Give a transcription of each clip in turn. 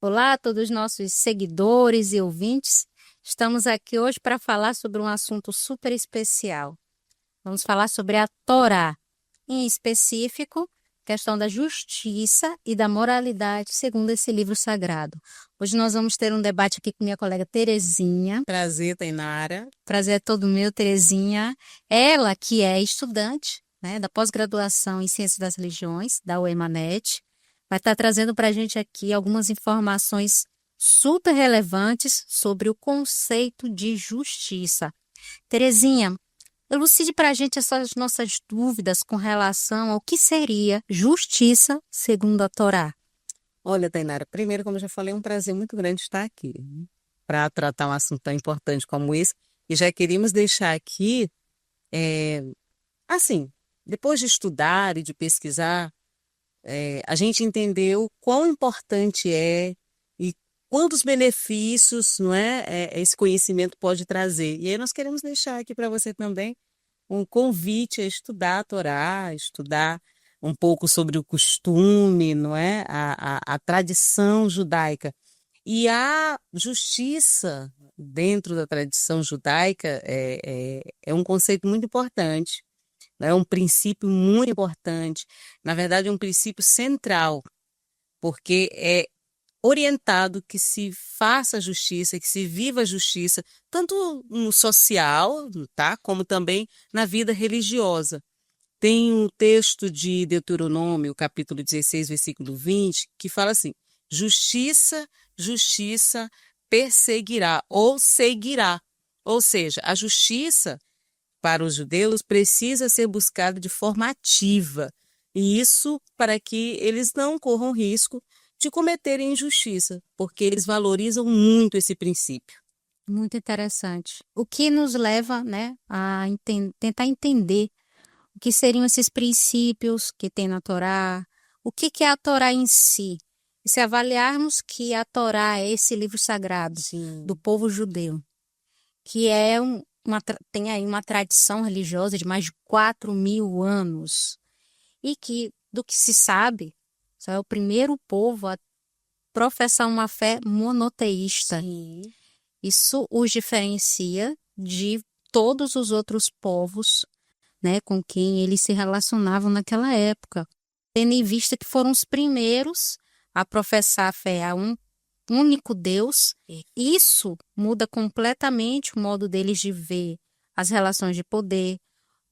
Olá a todos os nossos seguidores e ouvintes. Estamos aqui hoje para falar sobre um assunto super especial. Vamos falar sobre a Torá, em específico, questão da justiça e da moralidade segundo esse livro sagrado. Hoje nós vamos ter um debate aqui com minha colega Terezinha. Prazer, Tainara. Prazer é todo meu, Terezinha. Ela que é estudante, né, da pós-graduação em Ciências das Religiões, da UEMANET, vai estar trazendo para a gente aqui algumas informações super relevantes sobre o conceito de justiça. Terezinha, elucide para a gente essas nossas dúvidas com relação ao que seria justiça segundo a Torá. Olha, Tainara, primeiro, como eu já falei, é um prazer muito grande estar aqui para tratar um assunto tão importante como esse. E já queríamos deixar aqui, assim, depois de estudar e de pesquisar, a gente entendeu quão importante é e quantos benefícios, não é, esse conhecimento pode trazer. E aí nós queremos deixar aqui para você também um convite a estudar a Torá, estudar um pouco sobre o costume, não é? A tradição judaica. E a justiça dentro da tradição judaica é um conceito muito importante, né? É um princípio muito importante. Na verdade, é um princípio central, porque é orientado que se faça justiça, que se viva a justiça, tanto no social, tá, como também na vida religiosa. Tem um texto de Deuteronômio, capítulo 16, versículo 20, que fala assim: justiça, justiça perseguirá ou seguirá. Ou seja, a justiça para os judeus precisa ser buscada de forma ativa. E isso para que eles não corram risco de cometerem injustiça, porque eles valorizam muito esse princípio. Muito interessante. O que nos leva, né, a tentar entender o que seriam esses princípios que tem na Torá, o que é a Torá em si. E se avaliarmos que a Torá é esse livro sagrado do Sim. povo judeu, que é tem aí uma tradição religiosa de mais de 4.000 anos, e que, do que se sabe, só é o primeiro povo a professar uma fé monoteísta. Sim. Isso os diferencia de todos os outros povos, né, com quem eles se relacionavam naquela época, tendo em vista que foram os primeiros a professar a fé a um único Deus. Isso muda completamente o modo deles de ver as relações de poder,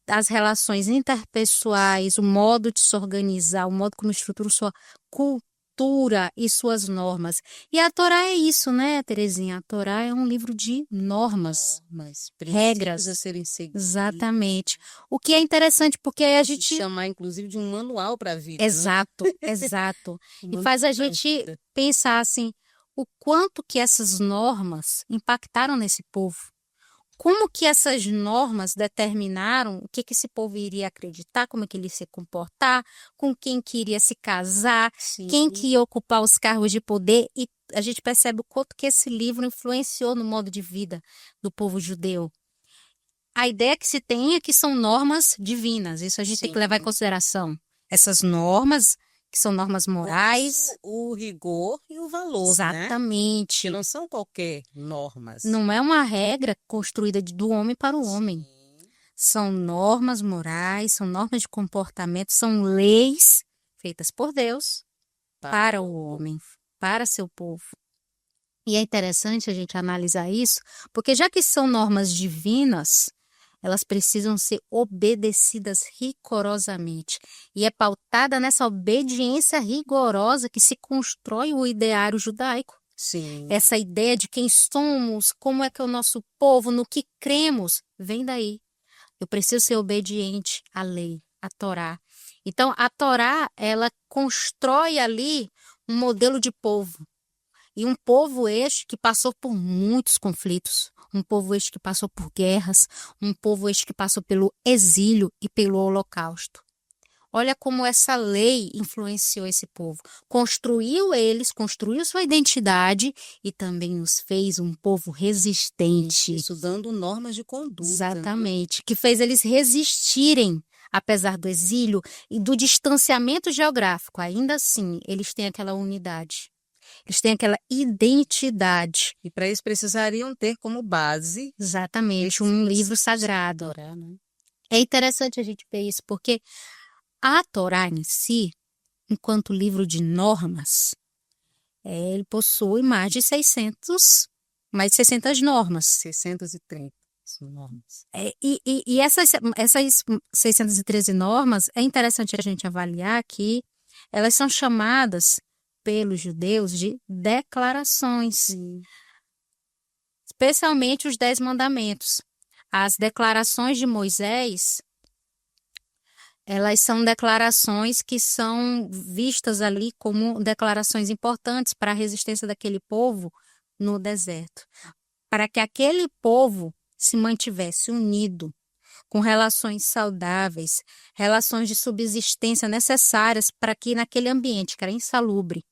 as relações interpessoais, o modo de se organizar, o modo como estrutura sua cultura e suas normas. E a Torá é isso, né, Terezinha? A Torá é um livro de normas, Mas regras. precisa serem seguidos. Exatamente. O que é interessante, porque aí a Se gente. chamar, inclusive, de um manual para a vida, né? Exato, exato. Um E manual faz a pra gente vida. pensar assim, o quanto que essas normas impactaram nesse povo. Como que essas normas determinaram o que que esse povo iria acreditar, como é que ele ia se comportar, com quem que iria se casar, quem que Sim. ia ocupar os cargos de poder, e a gente percebe o quanto que esse livro influenciou no modo de vida do povo judeu. A ideia que se tem é que são normas divinas, isso a gente tem que levar em Sim. consideração. Essas normas, que são normas Com morais, isso, o rigor e o valor, né? Que exatamente. não são qualquer normas. Não é uma regra construída do homem para o homem. Sim. São normas morais, são normas de comportamento, são leis feitas por Deus para o homem, para seu povo. E é interessante a gente analisar isso, porque já que são normas divinas, elas precisam ser obedecidas rigorosamente. E é pautada nessa obediência rigorosa que se constrói o ideário judaico. Sim. Essa ideia de quem somos, como é que é o nosso povo, no que cremos, vem daí. Eu preciso ser obediente à lei, à Torá. Então, a Torá, ela constrói ali um modelo de povo. E um povo este que passou por muitos conflitos, um povo este que passou por guerras, um povo este que passou pelo exílio e pelo holocausto. Olha como essa lei influenciou esse povo. Construiu eles, construiu sua identidade e também os fez um povo resistente. Isso dando normas de conduta. Exatamente. Que fez eles resistirem, apesar do exílio e do distanciamento geográfico. Ainda assim, eles têm aquela unidade. Eles têm aquela identidade. E para isso precisariam ter como base Exatamente, um livro sagrado. Torá, né? É interessante a gente ver isso, porque a Torá em si, enquanto livro de normas, ele possui mais de 600 normas. 630 normas. E essas 613 normas, é interessante a gente avaliar que elas são chamadas pelos judeus de declarações, Sim. especialmente os 10 mandamentos. As declarações de Moisés, elas são declarações que são vistas ali como declarações importantes para a resistência daquele povo no deserto, para que aquele povo se mantivesse unido, com relações saudáveis, relações de subsistência necessárias para que naquele ambiente que era insalubre,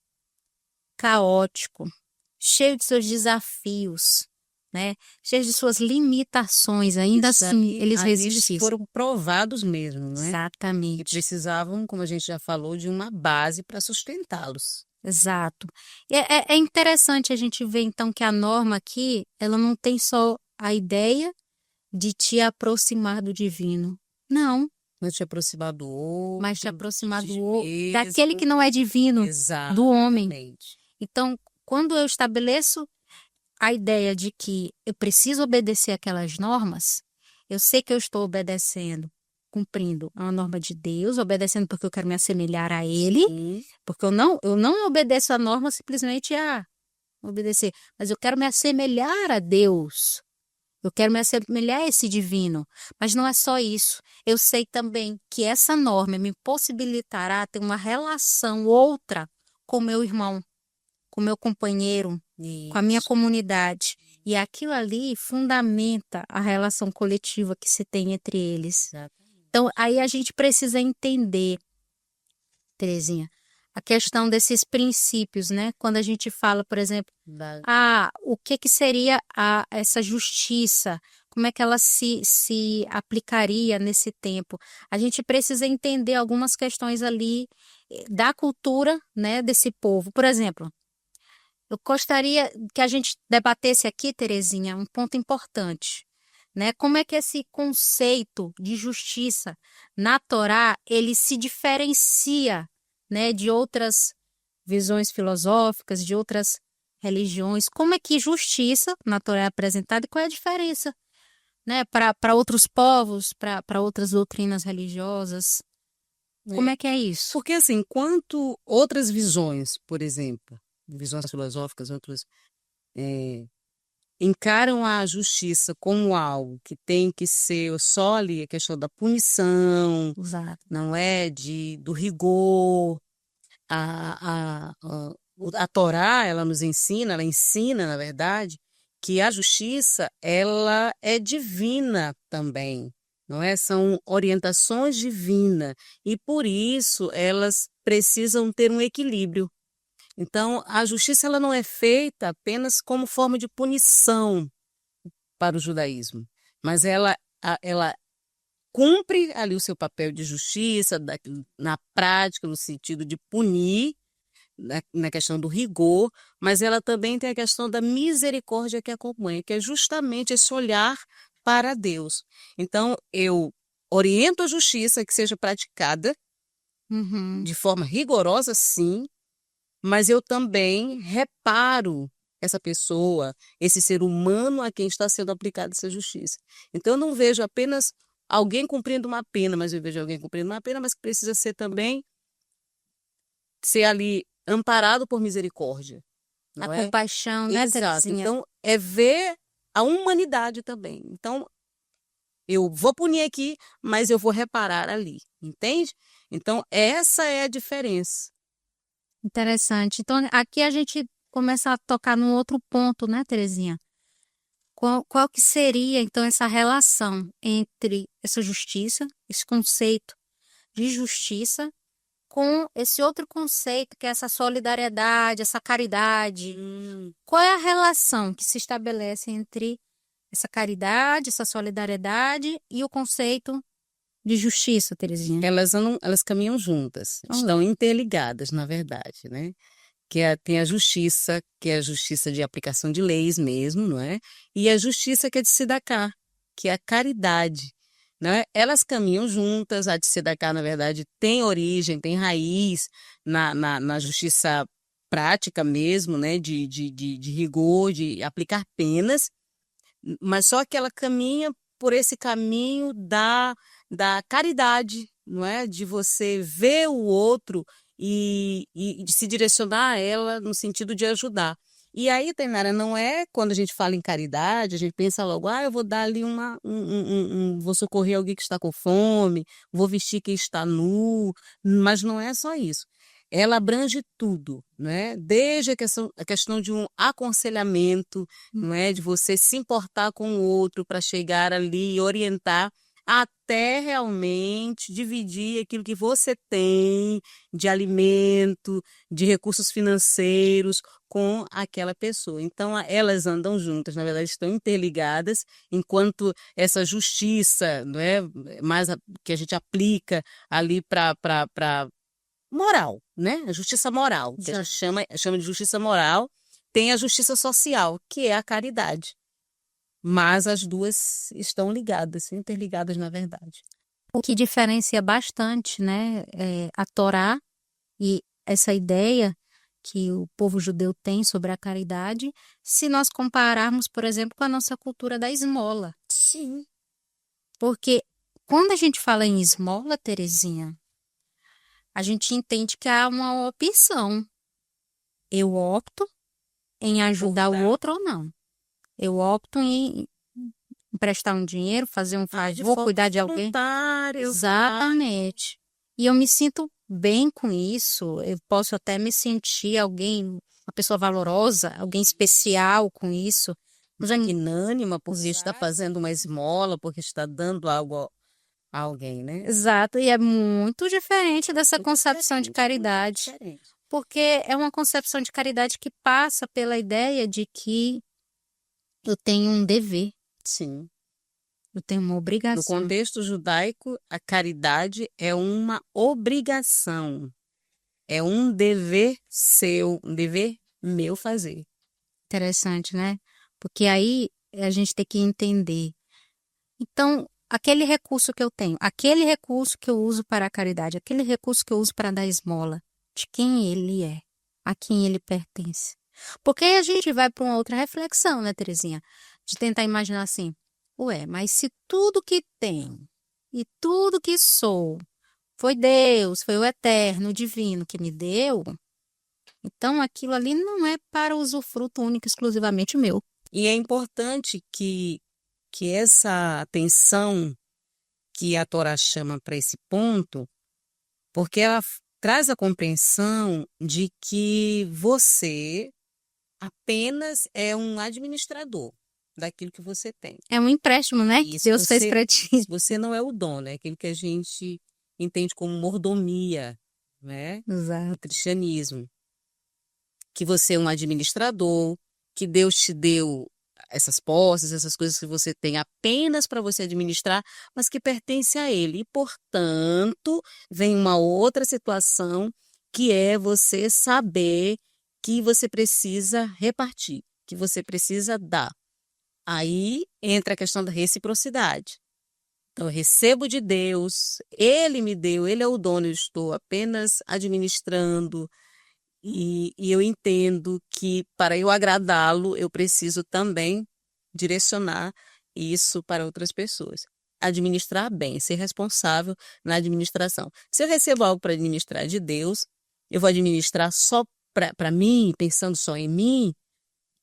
caótico, cheio de seus desafios, né, cheio de suas limitações, ainda assim eles resistissem. Foram provados mesmo, não é? E Exatamente. precisavam, como a gente já falou, de uma base para sustentá-los. Exato. É interessante a gente ver, então, que a norma aqui, ela não tem só a ideia de te aproximar do divino. Não, Não te aproximar do outro, mas te aproximar de daquele mesmo. que não é divino, do homem. Exatamente. Então, quando eu estabeleço a ideia de que eu preciso obedecer aquelas normas, eu sei que eu estou obedecendo, cumprindo a norma de Deus, obedecendo porque eu quero me assemelhar a Ele, Sim. porque eu não obedeço a norma simplesmente a obedecer, mas eu quero me assemelhar a Deus. Eu quero me assemelhar a esse divino. Mas não é só isso. Eu sei também que essa norma me possibilitará ter uma relação outra com meu irmão, com meu companheiro, com a minha Isso. comunidade. E aquilo ali fundamenta a relação coletiva que se tem entre eles. Exatamente. Então, aí a gente precisa entender, Terezinha, a questão desses princípios, né? Quando a gente fala, por exemplo, o que seria essa justiça? Como é que ela se aplicaria nesse tempo? A gente precisa entender algumas questões ali da cultura, né, desse povo. Por exemplo, eu gostaria que a gente debatesse aqui, Terezinha, um ponto importante, né? Como é que esse conceito de justiça na Torá, ele se diferencia, né, de outras visões filosóficas, de outras religiões? Como é que justiça na Torá é apresentada e qual é a diferença, né, para outros povos, para outras doutrinas religiosas? Como é que é isso? Porque assim, enquanto outras visões, por exemplo, visões filosóficas, outras encaram a justiça como algo que tem que ser só ali a questão da punição, Exato. não é do rigor. A Torá, ela nos ensina, ela ensina, na verdade, que a justiça, ela é divina também, não é? São orientações divinas e por isso elas precisam ter um equilíbrio. Então, a justiça ela não é feita apenas como forma de punição para o judaísmo, mas ela cumpre ali o seu papel de justiça na prática, no sentido de punir, na questão do rigor, mas ela também tem a questão da misericórdia que acompanha, que é justamente esse olhar para Deus. Então, eu oriento a justiça que seja praticada de forma rigorosa, sim, mas eu também reparo essa pessoa, esse ser humano a quem está sendo aplicada essa justiça. Então, eu não vejo apenas alguém cumprindo uma pena, mas eu vejo alguém cumprindo uma pena, mas que precisa ser também, ser ali amparado por misericórdia. A Não é? compaixão, né, Exato. Terezinha? Então, é ver a humanidade também. Então, eu vou punir aqui, mas eu vou reparar ali, entende? Então, essa é a diferença. Interessante. Então, aqui a gente começa a tocar num outro ponto, né, Terezinha? Qual que seria, então, essa relação entre essa justiça, esse conceito de justiça, com esse outro conceito, que é essa solidariedade, essa caridade? Qual é a relação que se estabelece entre essa caridade, essa solidariedade e o conceito de justiça, Terezinha? Elas caminham juntas, estão interligadas, na verdade, né? tem a justiça, que é a justiça de aplicação de leis mesmo, não é? E a justiça que é de Siddhakar, que é a caridade, né? Elas caminham juntas. A de Siddhakar, na verdade, tem origem, tem raiz na justiça prática mesmo, né? De rigor, de aplicar penas, mas só que ela caminha por esse caminho da caridade, não é? De você ver o outro e de se direcionar a ela no sentido de ajudar. E aí, Tainara, não é quando a gente fala em caridade, a gente pensa logo, eu vou dar ali vou socorrer alguém que está com fome, vou vestir quem está nu, mas não é só isso. Ela abrange tudo, né? Desde a questão de um aconselhamento, não é? De você se importar com o outro para chegar ali e orientar, até realmente dividir aquilo que você tem de alimento, de recursos financeiros com aquela pessoa. Então, elas andam juntas, na verdade, estão interligadas, enquanto essa justiça, não é? Que a gente aplica ali para moral, né? A justiça moral, que a gente chama de justiça moral, tem a justiça social, que é a caridade. Mas as duas estão ligadas, interligadas, na verdade. O que diferencia bastante, né, a Torá e essa ideia que o povo judeu tem sobre a caridade, se nós compararmos, por exemplo, com a nossa cultura da esmola. Sim. Porque quando a gente fala em esmola, Terezinha, a gente entende que há uma opção. Eu opto em ajudar o outro ou não. Eu opto em emprestar um dinheiro, fazer um favor, cuidar de alguém. Exatamente. E eu me sinto bem com isso. Eu posso até me sentir uma pessoa valorosa, alguém especial com isso. Magnânima por estar fazendo uma esmola, porque está dando algo a alguém, né? Exato. E é muito diferente dessa concepção de caridade. Porque é uma concepção de caridade que passa pela ideia de que eu tenho um dever. Sim. Eu tenho uma obrigação. No contexto judaico, a caridade é uma obrigação. É um dever seu, um dever meu fazer. Interessante, né? Porque aí a gente tem que entender. Então, aquele recurso que eu tenho, aquele recurso que eu uso para a caridade, aquele recurso que eu uso para dar esmola, de quem ele é, a quem ele pertence. Porque aí a gente vai para uma outra reflexão, né, Terezinha? De tentar imaginar assim, mas se tudo que tenho e tudo que sou foi Deus, foi o eterno, o divino que me deu, então aquilo ali não é para usufruto único, exclusivamente meu. E é importante que essa atenção que a Torá chama para esse ponto, porque ela traz a compreensão de que você apenas é um administrador daquilo que você tem. É um empréstimo, né? Que Deus fez para ti. Você não é o dono, é aquilo que a gente entende como mordomia, né? Exato. No cristianismo. Que você é um administrador, que Deus te deu essas posses, essas coisas que você tem apenas para você administrar, mas que pertence a Ele. E, portanto, vem uma outra situação que é você saber que você precisa repartir, que você precisa dar. Aí entra a questão da reciprocidade. Então, eu recebo de Deus, Ele me deu, Ele é o dono, eu estou apenas administrando. E eu entendo que para eu agradá-lo, eu preciso também direcionar isso para outras pessoas. Administrar bem, ser responsável na administração. Se eu recebo algo para administrar de Deus, eu vou administrar só para mim, pensando só em mim,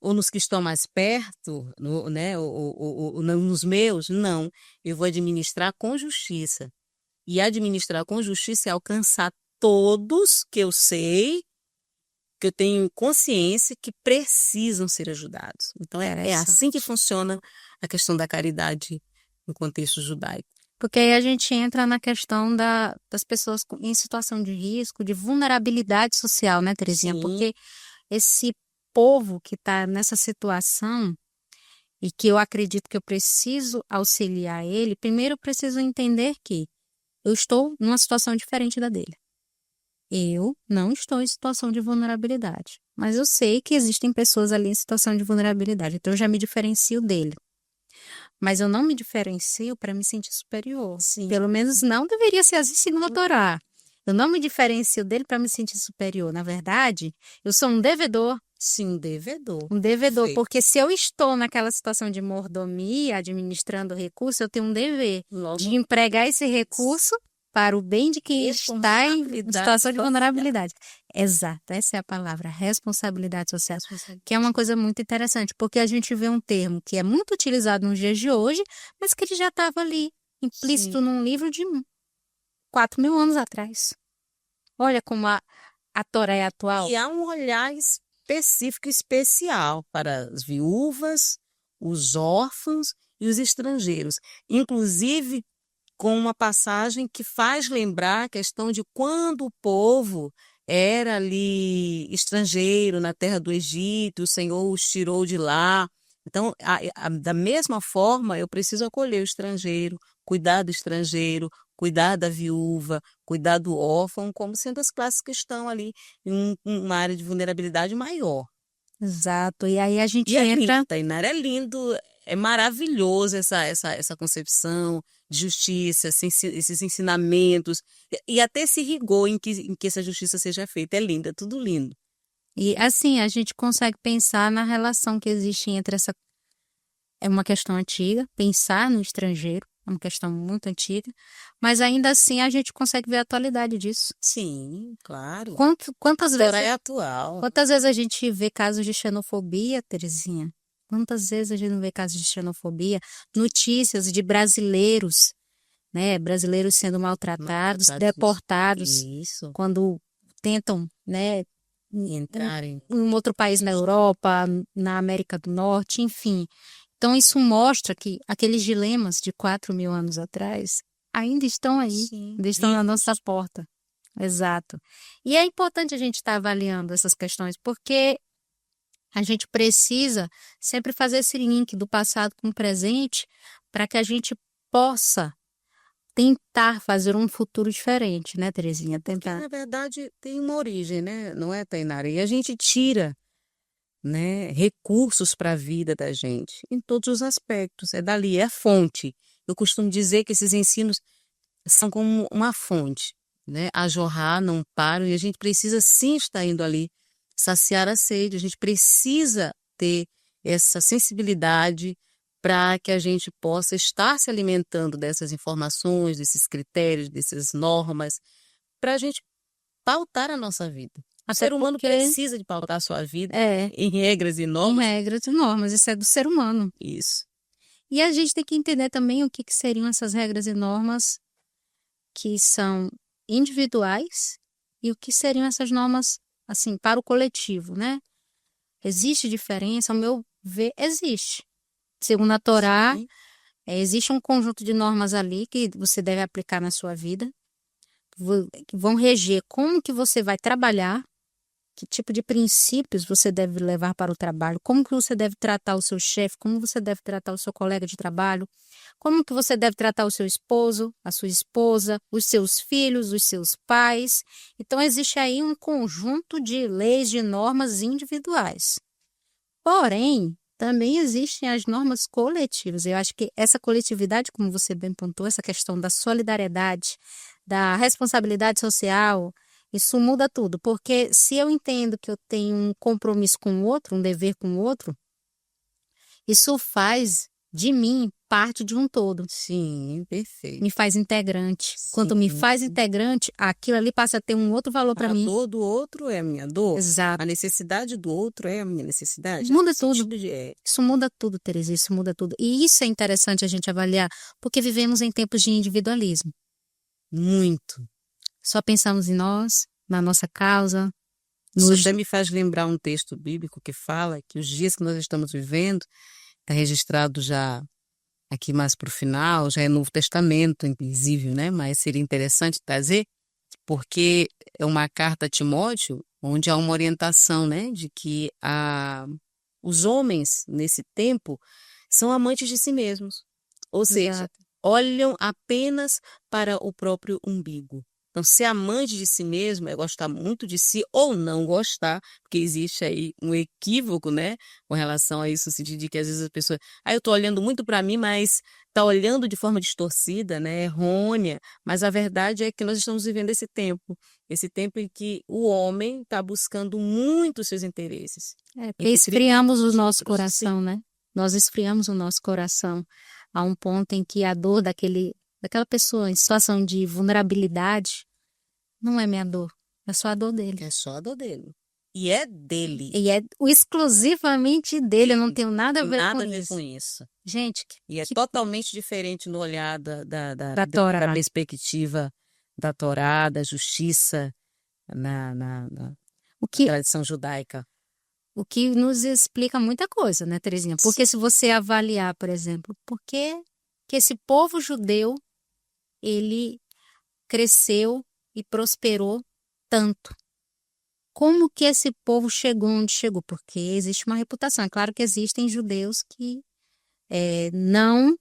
ou nos que estão mais perto, né, ou nos meus? Não. Eu vou administrar com justiça. E administrar com justiça é alcançar todos que eu sei, que eu tenho consciência que precisam ser ajudados. Então, é assim que funciona a questão da caridade no contexto judaico. Porque aí a gente entra na questão das pessoas em situação de risco, de vulnerabilidade social, né, Terezinha? Sim. Porque esse povo que está nessa situação e que eu acredito que eu preciso auxiliar ele, primeiro eu preciso entender que eu estou numa situação diferente da dele. Eu não estou em situação de vulnerabilidade, mas eu sei que existem pessoas ali em situação de vulnerabilidade, então eu já me diferencio dele. Mas eu não me diferencio para me sentir superior. Sim. Pelo menos não deveria ser assim segundo a Torá. Eu não me diferencio dele para me sentir superior. Na verdade, eu sou um devedor. Sim, devedor. Um devedor, Perfeito. porque se eu estou naquela situação de mordomia, administrando recurso, eu tenho um dever Logo, de empregar esse recurso para o bem de quem está em responsabilidade situação de social. vulnerabilidade. Exato, essa é a palavra, responsabilidade social, que é uma coisa muito interessante, porque a gente vê um termo que é muito utilizado nos dias de hoje, mas que ele já estava ali, implícito Sim. num livro de 4.000 anos atrás. Olha como a Torá é atual. E há um olhar específico, especial para as viúvas, os órfãos e os estrangeiros. Inclusive, com uma passagem que faz lembrar a questão de quando o povo era ali estrangeiro na terra do Egito, o Senhor os tirou de lá. Então, da mesma forma, eu preciso acolher o estrangeiro, cuidar do estrangeiro, cuidar da viúva, cuidar do órfão, como sendo as classes que estão ali em uma área de vulnerabilidade maior. Exato, e aí a gente E é lindo, entra. Tainara, é lindo, é maravilhoso essa concepção de justiça, esses ensinamentos, e até esse rigor em que essa justiça seja feita. É lindo, é tudo lindo. E assim, a gente consegue pensar na relação que existe entre essa. É uma questão antiga, pensar no estrangeiro, é uma questão muito antiga, mas ainda assim a gente consegue ver a atualidade disso. Sim, claro. Quantas Torá vezes, é atual. quantas vezes a gente vê casos de xenofobia, Terezinha? Quantas vezes a gente não vê casos de xenofobia? Notícias de brasileiros, né? Brasileiros sendo maltratados, Maltratados. deportados, Isso, quando tentam, né? entrarem. Em um outro país na Europa, na América do Norte, enfim. Então, isso mostra que aqueles dilemas de 4.000 anos atrás ainda estão aí, Sim, ainda estão na nossa vivos. porta. Exato. E é importante a gente estar avaliando essas questões, porque a gente precisa sempre fazer esse link do passado com o presente para que a gente possa tentar fazer um futuro diferente, né, Terezinha? Porque, Tentar. na verdade, tem uma origem, né? Não é, Tainara? E a gente tira, né, recursos para a vida da gente, em todos os aspectos. É dali, é a fonte. Eu costumo dizer que esses ensinos são como uma fonte, né? A jorrar, não param, e a gente precisa sim estar indo ali saciar a sede. A gente precisa ter essa sensibilidade para que a gente possa estar se alimentando dessas informações, desses critérios, dessas normas, para a gente pautar a nossa vida. O Até ser humano porque precisa de pautar a sua vida é em regras e em normas. regras e normas, isso é do ser humano. Isso. E a gente tem que entender também o que seriam essas regras e normas que são individuais e o que seriam essas normas, assim, para o coletivo, né? Existe diferença? Ao meu ver, existe. Segundo a Torá, Sim, existe um conjunto de normas ali que você deve aplicar na sua vida, que vão reger como que você vai trabalhar, que tipo de princípios você deve levar para o trabalho, como que você deve tratar o seu chefe, como você deve tratar o seu colega de trabalho, como que você deve tratar o seu esposo, a sua esposa, os seus filhos, os seus pais. Então, existe aí um conjunto de leis, de normas individuais. Porém, também existem as normas coletivas. Eu acho que essa coletividade, como você bem pontuou, essa questão da solidariedade, da responsabilidade social, isso muda tudo. Porque se eu entendo que eu tenho um compromisso com o outro, um dever com o outro, isso faz de mim parte de um todo. sim, perfeito. Me faz integrante. Quando me Sim. faz integrante, aquilo ali passa a ter um outro valor para A mim. dor do outro é a minha dor. Exato. A necessidade do outro é a minha necessidade. Muda No tudo. sentido de, Isso muda tudo, Teresa, isso muda tudo. E isso é interessante a gente avaliar, porque vivemos em tempos de individualismo. muito. Só pensamos em nós, na nossa causa, Isso nos... até me faz lembrar um texto bíblico que fala que os dias que nós estamos vivendo, está registrado já aqui mais para o final, já é Novo Testamento, inclusive, né? Mas seria interessante trazer, porque é uma carta a Timóteo, onde há uma orientação, né, de que os homens, nesse tempo, são amantes de si mesmos. Ou seja, Exato. olham apenas para o próprio umbigo. Então, ser amante de si mesmo é gostar muito de si ou não gostar, porque existe aí um equívoco, né, com relação a isso, no sentido de que às vezes a pessoa, eu tô olhando muito para mim, mas tá olhando de forma distorcida, né, errônea, mas a verdade é que nós estamos vivendo esse tempo em que o homem está buscando muito os seus interesses. Porque esfriamos o nosso coração, Sim. né? Nós esfriamos o nosso coração a um ponto em que a dor daquela pessoa em situação de vulnerabilidade não é minha dor, é só a dor dele. É só a dor dele. E é dele. E é exclusivamente dele, eu não tenho nada a ver Nada com a ver isso. com isso. Gente, E é totalmente diferente no olhar da Torá. da perspectiva da Torá, da justiça na O que, tradição judaica. o que nos explica muita coisa, né, Terezinha? Porque se você avaliar, por exemplo, por que esse povo judeu, ele cresceu e prosperou tanto? Como que esse povo chegou onde chegou? Porque existe uma reputação. É claro que existem judeus que não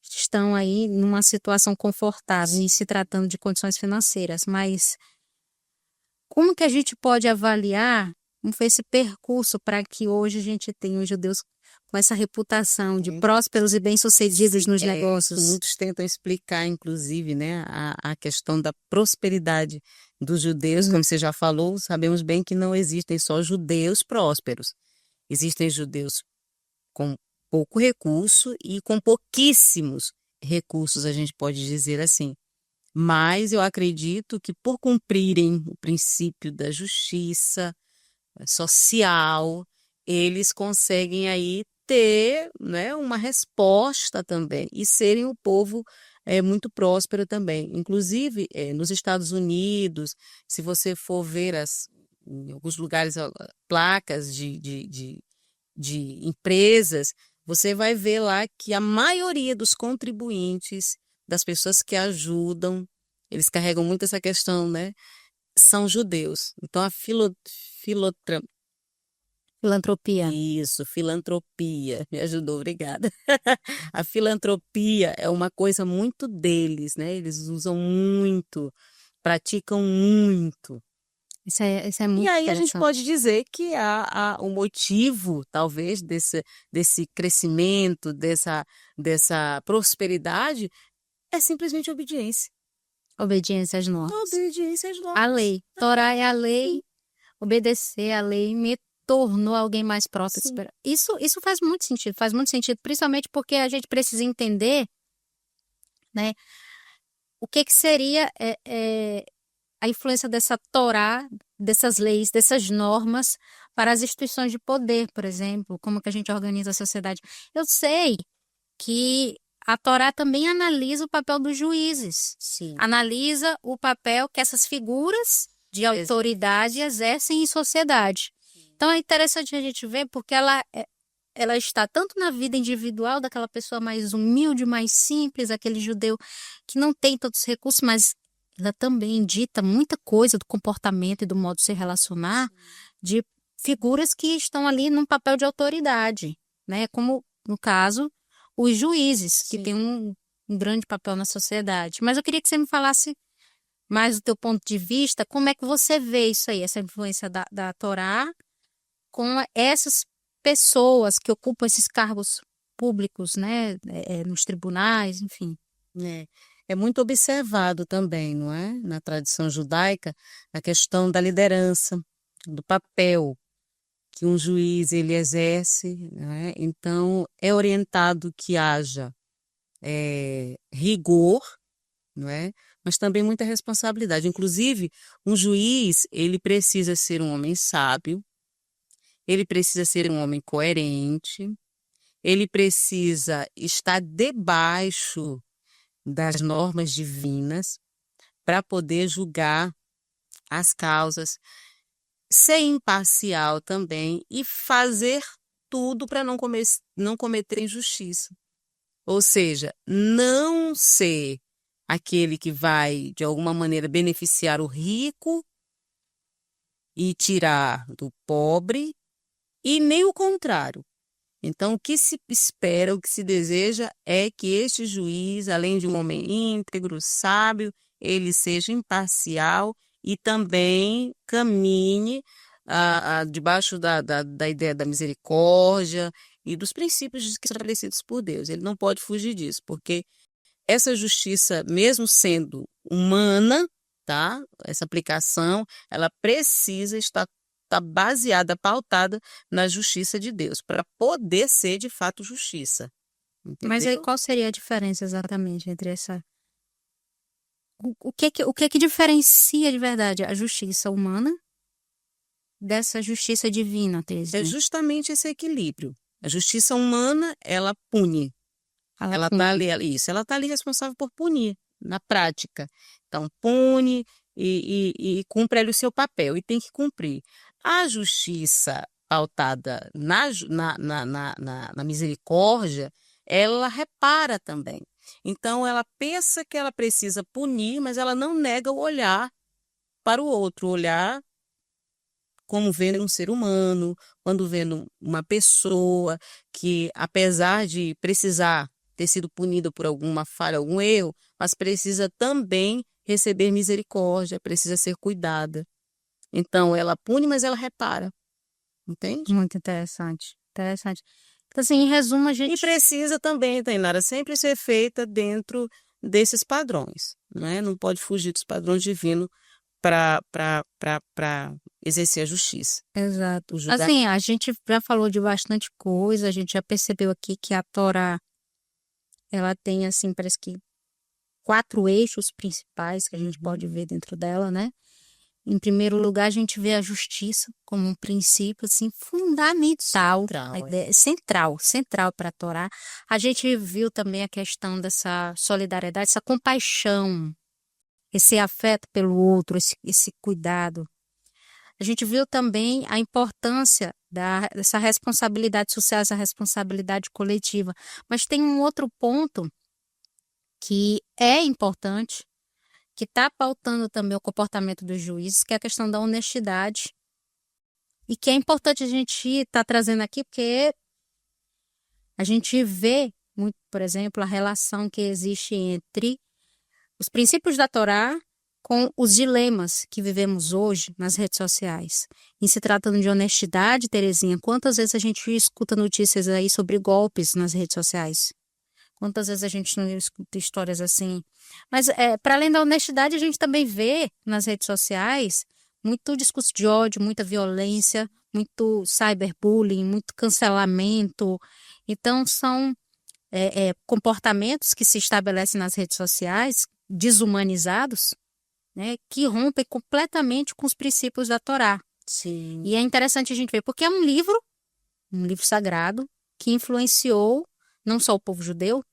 estão aí numa situação confortável em se tratando de condições financeiras, mas como que a gente pode avaliar como foi esse percurso para que hoje a gente tenha os judeus com essa reputação de prósperos e bem-sucedidos nos negócios? Muitos tentam explicar, inclusive, né, a questão da prosperidade dos judeus. Como você já falou, sabemos bem que não existem só judeus prósperos. Existem judeus com pouco recurso e com pouquíssimos recursos, a gente pode dizer assim. Mas eu acredito que por cumprirem o princípio da justiça social, eles conseguem aí ter, né, uma resposta também e serem um povo muito próspero também. Inclusive, nos Estados Unidos, se você for ver em alguns lugares placas de empresas, você vai ver lá que a maioria dos contribuintes, das pessoas que ajudam, eles carregam muito essa questão, né? São judeus. Então, a Filantropia. Isso, filantropia. Me ajudou, obrigada. A filantropia é uma coisa muito deles, né? Eles usam muito, praticam muito. Isso é muito E aí a gente interessante. pode dizer que o motivo, talvez, desse crescimento, dessa prosperidade, é simplesmente obediência. Obediência às normas. Obediência às normas. A lei. Torá é a lei. Obedecer à lei me tornou alguém mais próspero. Isso faz muito sentido, principalmente porque a gente precisa entender, né, o que seria a influência dessa Torá, dessas leis, dessas normas para as instituições de poder, por exemplo, como que a gente organiza a sociedade. Eu sei que a Torá também analisa o papel dos juízes, Sim. analisa o papel que essas figuras de autoridade exercem em sociedade. Então é interessante a gente ver porque ela está tanto na vida individual daquela pessoa mais humilde, mais simples, aquele judeu que não tem todos os recursos, mas ela também dita muita coisa do comportamento e do modo de se relacionar de figuras que estão ali num papel de autoridade, né? Como, no caso, os juízes, que têm um grande papel na sociedade. Mas eu queria que você me falasse mais do teu ponto de vista, como é que você vê isso aí, essa influência da Torá com essas pessoas que ocupam esses cargos públicos, né? Nos tribunais, enfim. É muito observado também, não é? Na tradição judaica, a questão da liderança, do papel que um juiz ele exerce, não é? Então, é orientado que haja rigor, não é? Mas também muita responsabilidade. Inclusive, um juiz, ele precisa ser um homem sábio, ele precisa ser um homem coerente, ele precisa estar debaixo das normas divinas para poder julgar as causas, ser imparcial também e fazer tudo para não cometer injustiça. Ou seja, não ser aquele que vai, de alguma maneira, beneficiar o rico e tirar do pobre, e nem o contrário. Então, o que se espera, o que se deseja é que este juiz, além de um homem íntegro, sábio, ele seja imparcial e também caminhe debaixo da ideia da misericórdia e dos princípios estabelecidos por Deus. Ele não pode fugir disso, porque essa justiça, mesmo sendo humana, tá? Essa aplicação, ela precisa estar baseada, pautada na justiça de Deus, para poder ser de fato justiça. Mas aí Entendeu? qual seria a diferença exatamente entre essa... O que diferencia de verdade a justiça humana dessa justiça divina, É Terezinha? justamente esse equilíbrio. A justiça humana, ela pune. Ela pune. está ali, ela está ali responsável por punir, na prática. Então, pune e cumpre ali o seu papel, e tem que cumprir. A justiça pautada na misericórdia, ela repara também. Então, ela pensa que ela precisa punir, mas ela não nega o olhar para o outro, o olhar como vendo um ser humano, quando vendo uma pessoa que, apesar de precisar ter sido punida por alguma falha, algum erro, mas precisa também receber misericórdia, precisa ser cuidada. Então, ela pune, mas ela repara, entende? Muito interessante. Interessante. Então, assim, em resumo, a E gente... precisa também, Tainara, sempre ser feita dentro desses padrões, né? Não pode fugir dos padrões divinos para exercer a justiça. Exato. O julgar. Assim, a gente já falou de bastante coisa, a gente já percebeu aqui que a Torá, ela tem, assim, parece que 4 eixos principais que a gente pode ver dentro dela, né? Em primeiro lugar, a gente vê a justiça como um princípio, assim, fundamental, Central, a ideia, central para a Torá. A gente viu também a questão dessa solidariedade, essa compaixão, esse afeto pelo outro, esse cuidado. A gente viu também a importância dessa responsabilidade social, essa responsabilidade coletiva. Mas tem um outro ponto que é importante, que está pautando também o comportamento dos juízes, que é a questão da honestidade. E que é importante a gente estar trazendo aqui, porque a gente vê muito, por exemplo, a relação que existe entre os princípios da Torá com os dilemas que vivemos hoje nas redes sociais. Em se tratando de honestidade, Terezinha, quantas vezes a gente escuta notícias aí sobre golpes nas redes sociais? Quantas vezes a gente não escuta histórias assim? Mas, para além da honestidade, a gente também vê nas redes sociais muito discurso de ódio, muita violência, muito cyberbullying, muito cancelamento. Então, são comportamentos que se estabelecem nas redes sociais, desumanizados, né, que rompem completamente com os princípios da Torá. Sim. E é interessante a gente ver, porque é um livro sagrado, que influenciou não só o povo judeu,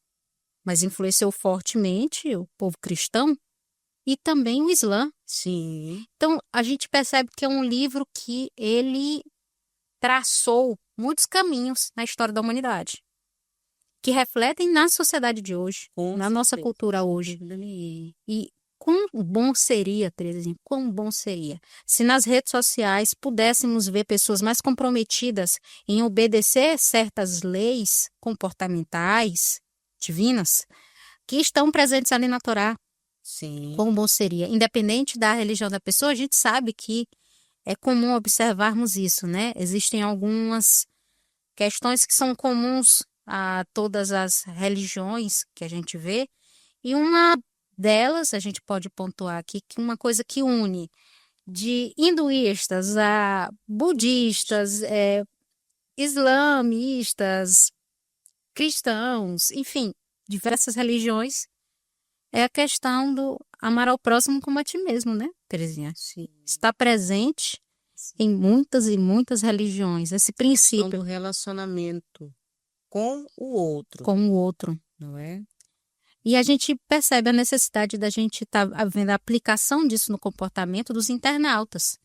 mas influenciou fortemente o povo cristão e também o Islã. Sim. Então, a gente percebe que é um livro que ele traçou muitos caminhos na história da humanidade, que refletem na sociedade de hoje, Com na nossa certeza. cultura hoje. E quão bom seria, Terezinha, quão bom seria se nas redes sociais pudéssemos ver pessoas mais comprometidas em obedecer certas leis comportamentais divinas que estão presentes ali na Torá. Sim. Quão bom seria. Independente da religião da pessoa, a gente sabe que é comum observarmos isso, né? Existem algumas questões que são comuns a todas as religiões que a gente vê, e uma delas, a gente pode pontuar aqui, que uma coisa que une de hinduístas a budistas, islamistas, cristãos, enfim, diversas religiões, é a questão do amar ao próximo como a ti mesmo, né, Terezinha? Sim. Está presente em muitas e muitas religiões, esse Questão princípio do relacionamento com o outro, com o outro. não é? E a gente percebe a necessidade da gente estar vendo a aplicação disso no comportamento dos internautas.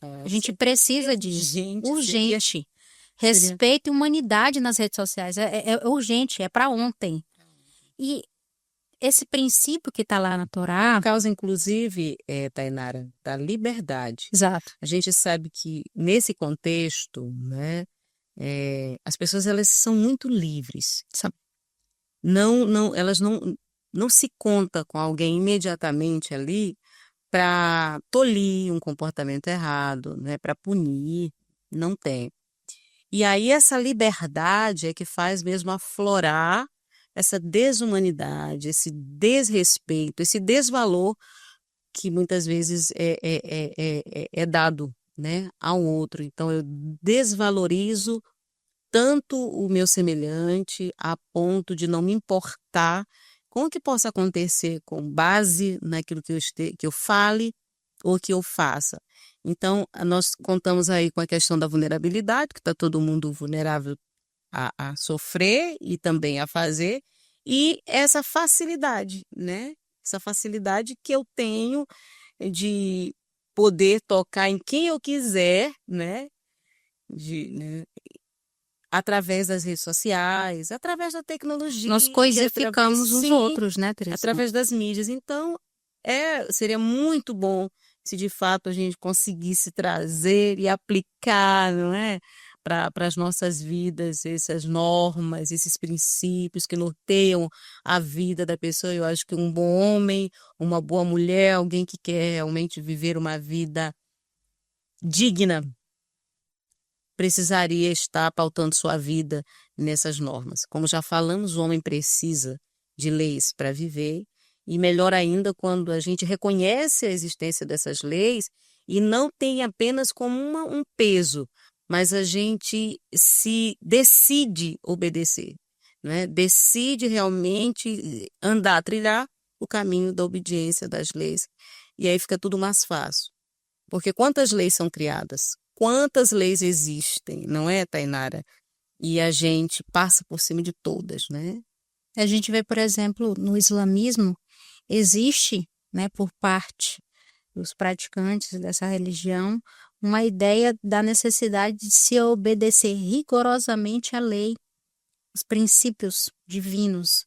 A gente precisa disso. Urgente. Respeito e humanidade nas redes sociais. É urgente, é para ontem. E esse princípio que está lá na Torá. Causa, inclusive, Tainara, da liberdade. Exato. A gente sabe que, nesse contexto, né, as pessoas elas são muito livres. Elas não não se conta com alguém imediatamente ali para tolir um comportamento errado, né, para punir, não tem. E aí essa liberdade é que faz mesmo aflorar essa desumanidade, esse desrespeito, esse desvalor que muitas vezes é dado, né, ao outro. Então eu desvalorizo tanto o meu semelhante a ponto de não me importar com o que possa acontecer com base naquilo que eu fale ou que eu faça. Então, nós contamos aí com a questão da vulnerabilidade, que está todo mundo vulnerável a sofrer e também a fazer, e essa facilidade, né? Essa facilidade que eu tenho de poder tocar em quem eu quiser, né? Né, através das redes sociais, através da tecnologia, Nós coisificamos os sim, outros, né, Terezinha? através das mídias. Então, seria muito bom se de fato a gente conseguisse trazer e aplicar, não é? Para as nossas vidas, essas normas, esses princípios que norteiam a vida da pessoa. Eu acho que um bom homem, uma boa mulher, alguém que quer realmente viver uma vida digna, precisaria estar pautando sua vida nessas normas. Como já falamos, o homem precisa de leis para viver, e melhor ainda quando a gente reconhece a existência dessas leis e não tem apenas como um peso, mas a gente se decide obedecer, né? Decide realmente andar, trilhar o caminho da obediência das leis. E aí fica tudo mais fácil. Porque quantas leis são criadas? Quantas leis existem, não é, Tainara? E a gente passa por cima de todas, né? A gente vê, por exemplo, no islamismo, existe, né, por parte dos praticantes dessa religião, uma ideia da necessidade de se obedecer rigorosamente à lei, os princípios divinos,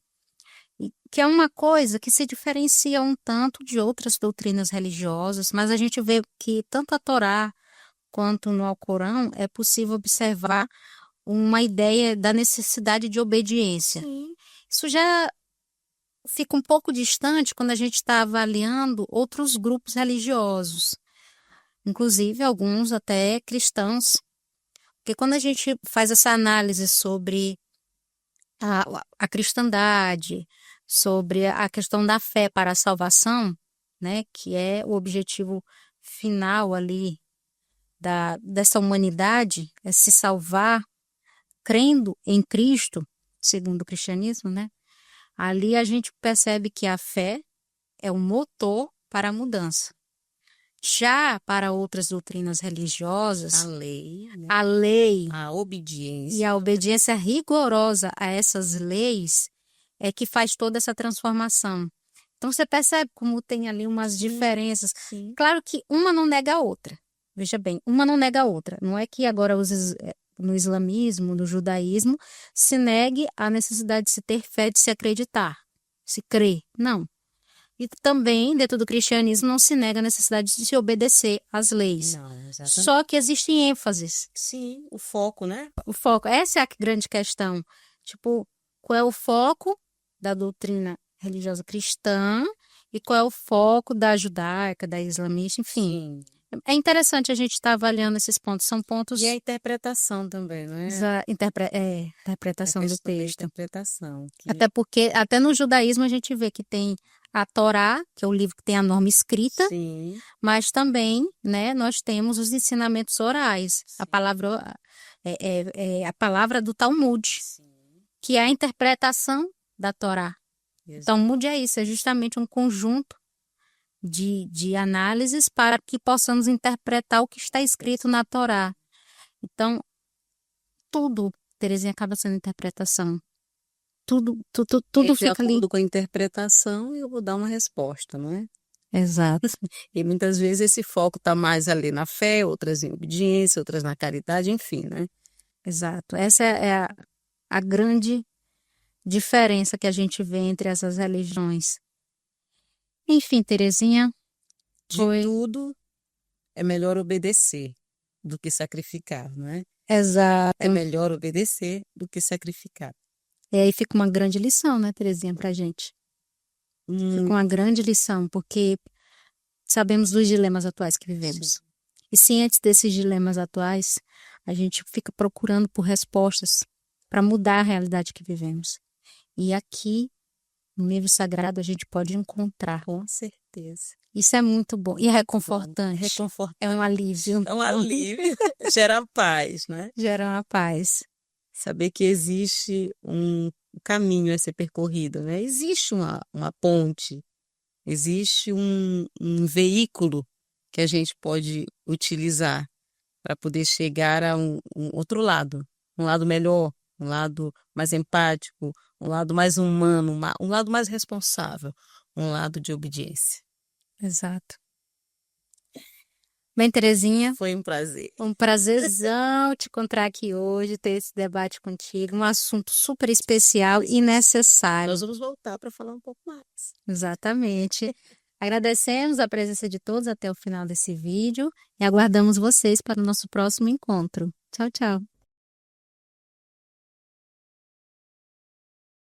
que é uma coisa que se diferencia um tanto de outras doutrinas religiosas, mas a gente vê que tanto a Torá quanto no Alcorão é possível observar uma ideia da necessidade de obediência. Sim. Isso já fica um pouco distante quando a gente está avaliando outros grupos religiosos, inclusive alguns até cristãos, porque quando a gente faz essa análise sobre a cristandade, sobre a questão da fé para a salvação, né, que é o objetivo final ali dessa humanidade, é se salvar crendo em Cristo, segundo o cristianismo, né? Ali a gente percebe que a fé é o motor para a mudança. Já para outras doutrinas religiosas, A lei, né? a lei A e obediência. a obediência rigorosa a essas leis é que faz toda essa transformação. Então você percebe como tem ali umas diferenças. Sim. Claro que uma não nega a outra. Veja bem, uma não nega a outra. Não é que agora no islamismo, no judaísmo, se negue a necessidade de se ter fé, de se acreditar, se crer. Não. E também, dentro do cristianismo, não se nega a necessidade de se obedecer às leis. Não, exatamente. Só que existem ênfases. Sim, o foco, né? O foco, essa é a grande questão. Tipo, qual é o foco da doutrina religiosa cristã e qual é o foco da judaica, da islamista, enfim. Sim. É interessante a gente estar avaliando esses pontos. São pontos E a interpretação também, não é? interpretação A do questão da texto. interpretação. Até porque, até no judaísmo, a gente vê que tem a Torá, que é o livro que tem a norma escrita, Sim. mas também, né, nós temos os ensinamentos orais, a palavra a palavra do Talmud, Sim. que é a interpretação da Torá. Exato. Talmud é isso, é justamente um conjunto de análises para que possamos interpretar o que está escrito na Torá. Então, tudo, Terezinha, acaba sendo interpretação. Tudo De fica ali. acordo com a interpretação, eu vou dar uma resposta, não é? Exato. E muitas vezes esse foco está mais ali na fé, outras em obediência, outras na caridade, enfim, né? Exato. Essa é a grande diferença que a gente vê entre essas religiões. Enfim, Terezinha, De foi tudo é melhor obedecer do que sacrificar, não é? exato. É melhor obedecer do que sacrificar. E aí fica uma grande lição, né, Terezinha, pra gente. Fica uma grande lição, porque sabemos dos dilemas atuais que vivemos. E cientes desses dilemas atuais, a gente fica procurando por respostas para mudar a realidade que vivemos. E aqui, no livro sagrado, a gente pode encontrar. Com certeza. Isso é muito bom. E é reconfortante. Reconfortante. É um alívio. É um alívio. Gera paz, né? Gera uma paz. Saber que existe um caminho a ser percorrido, né? Existe uma ponte, existe um veículo que a gente pode utilizar para poder chegar a um outro lado, um lado melhor, um lado mais empático, um lado mais humano, um lado mais responsável, um lado de obediência. Exato. Bem, Terezinha, Foi um prazer. um prazerzão te encontrar aqui hoje, ter esse debate contigo, um assunto super especial e necessário. Nós vamos voltar para falar um pouco mais. Exatamente. Agradecemos a presença de todos até o final desse vídeo e aguardamos vocês para o nosso próximo encontro. Tchau, tchau.